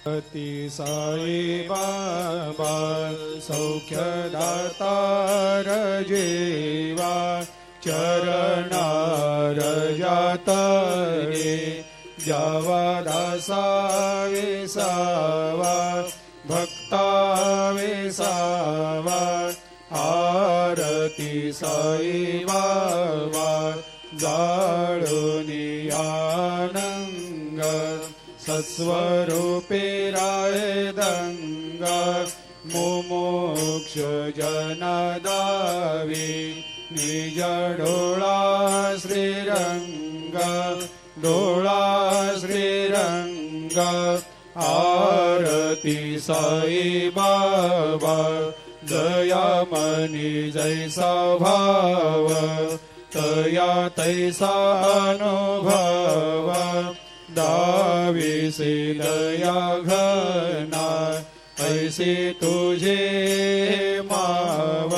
अति साई बाबा सौख्यदातार जेवा चरणार जातरे जावा दासा विसावा भक्ता विसावा आरती साई बाबा जाळुनी आनंग सत्स्वरूपे राय दंग मुमुक्ष जनदावी निज डोळा श्रीरंग डोळा श्रीरंग आरती साई बाबा दयामनी जैसा भाव तया तैसा अनुभव दाविसे दया घना ऐसे तुझे माव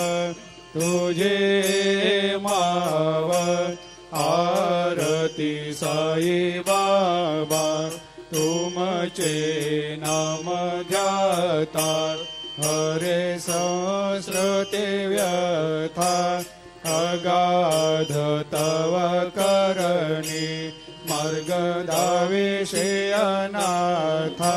आरती साई बाबा तुमचे नाम ध्याता हरे संस्कृते व्यथा अगाध तव करणी मार्ग दाविषे अनाथा